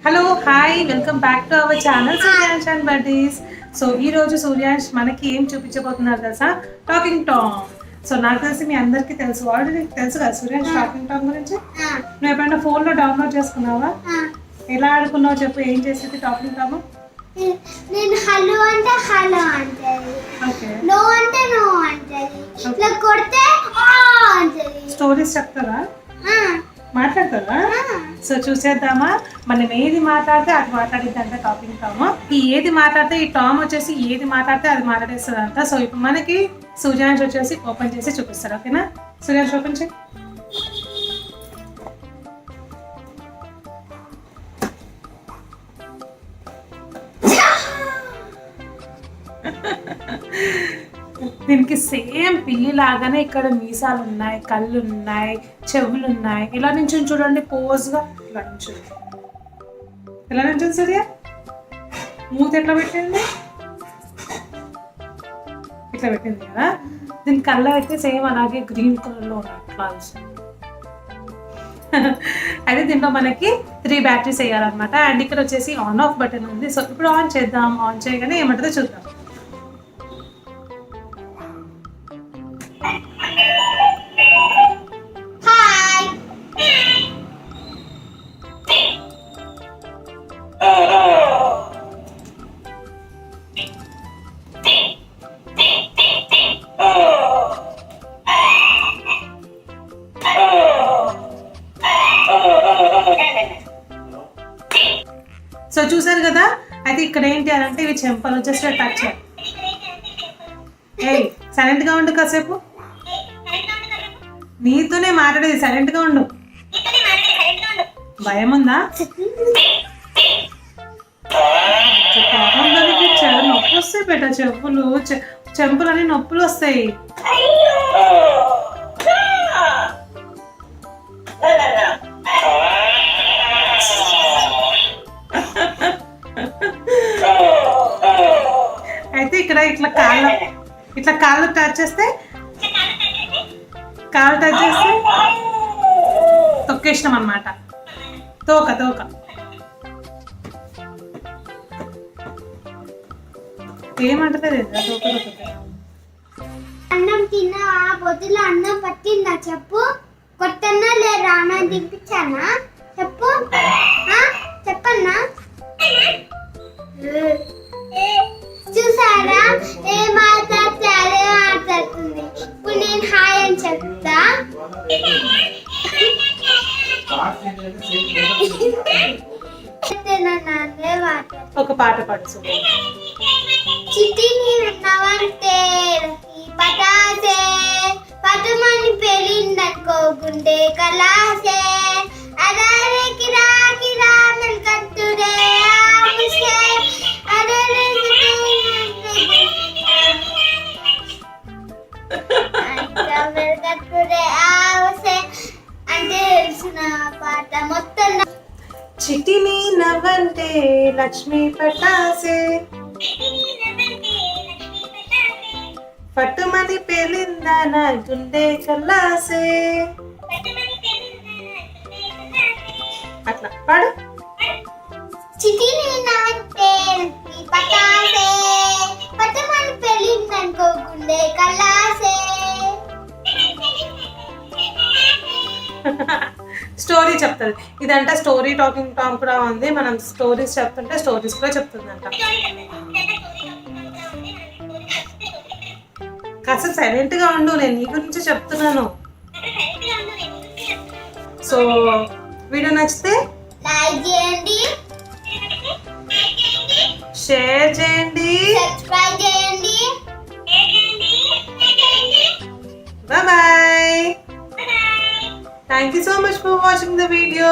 Hello hi welcome back to our channel Suryansh and buddies. So ఈ రోజు సూర్యాంష్ మనకి ఏం చూపించబోతున్నారు తెలుసా? Talking Tom. సో నాకు తెలిసి మీ అందరికీ తెలుసు, ఆల్రెడీ తెలుసు కదా సూర్యాంష్ టాకింగ్ టామ్ గురించి. నువ్వు ఎప్పుడైనా ఫోన్లో డౌన్లోడ్ చేసుకున్నావా? ఎలా ఆడుకున్నావు చెప్పు, ఏం చేసేది టాకింగ్ టామ్? నేను హలో అంటే హలో అంటది, నో అంటే నో అంటది, ఇట్లా కొడితే ఆ అంటది. స్టోరీస్ చెప్తారా, మాట్లాడతారా? సో చూసేద్దామా, మనం ఏది మాట్లాడితే అది మాట్లాడిద్ది అంట టాకింగ్ టామ్. ఈ ఏది మాట్లాడితే ఈ టామ్ వచ్చేసి ఏది మాట్లాడితే అది మాట్లాడేస్తుంది అంట. సో ఇప్పుడు మనకి సూర్యాంష్ వచ్చేసి ఓపెన్ చేసి చూపిస్తారు. ఓకేనా సూర్యాంష్, ఓపెన్ చేయి. దీనికి సేమ్ పిల్లి లాగానే ఇక్కడ మీసాలు ఉన్నాయి, కళ్ళు ఉన్నాయి, చెవులు ఉన్నాయి. ఇలా నుంచి చూడండి పోజ్గా, ఇలా నుంచి ఎలా నుంచి సరియా మూత ఎట్లా పెట్టింది, ఇట్లా పెట్టింది కదా. దీని కళ్ళు అయితే సేమ్ అలాగే గ్రీన్ కలర్లో ఉన్నాయి క్లౌడ్స్. అయితే దీంట్లో మనకి 3 బ్యాటరీస్ వేయాలన్నమాట. అండ్ ఇక్కడ వచ్చేసి ఆన్ ఆఫ్ బటన్ ఉంది. సో ఇప్పుడు ఆన్ చేద్దాం. ఆన్ చేయగానే ఏమంటుందో చూద్దాం. సో చూసారు కదా, అయితే ఇక్కడ ఏంటి అని అంటే ఇవి చెంపలు జస్ట్ టచ్. ఏ సైలెంట్ గా ఉండు కాసేపు, నీతోనే మాట్లాడేది, సైలెంట్ గా ఉండు. భయం ఉందా? నొప్పి వస్తాయి బేట, చెంపులు అని నొప్పులు వస్తాయి. అయితే ఇక్కడ ఇట్లా కాళ్ళు టచ్ చేస్తే తొక్కేసినాం అన్నమాట. తోక ఏమంటలేదు తోక. అన్నం తిన్నావా? పొద్దులో అన్నం పట్టిందా చెప్పు. కొట్టన్నా లేదా అన్నం తినిపించానా చెప్పు, చెప్పన్నా. చూసారా ఏ మాట్లాడితే అదే మాట్లాడుతుంది. ఇప్పుడు నేను హాయ్ అని చెప్తా. ఒక పాట పాడు. చిట్టి విన్నావంటే పటాసే పటుమని పెళ్ళిందనుకో గుండె కలాసే అదారే కిరా కిరా మెల్కట్టురే ఆముసే అదారే మెల్కట్టురే ఆముసే అంటే తెలిసిన పాట మొత్తం. చిటిని నవ్వంటే లక్ష్మీ పటాసే పట్టుమని పేలిందా నా గుండె కల్లాసే. అట్లా పాడు. చిటిని నవ్వంటే పటాసే పట్టుమని పెళ్ళిందనుకో గుండె కల్లాసే. స్టోరీ చెప్తుంది. ఇదంటే స్టోరీ టాకింగ్ టామ్ కూడా ఉంది. మనం స్టోరీస్ చెప్తుంటే స్టోరీస్ కూడా చెప్తుందంట. కాస్త సైలెంట్ గా ఉండు, నేను నీ గురించి చెప్తున్నాను. సో వీడియో నచ్చితే లైక్ చేయండి, షేర్ చేయండి, సబ్స్క్రైబ్ చేయండి. Bye. Thank you so much for watching the video.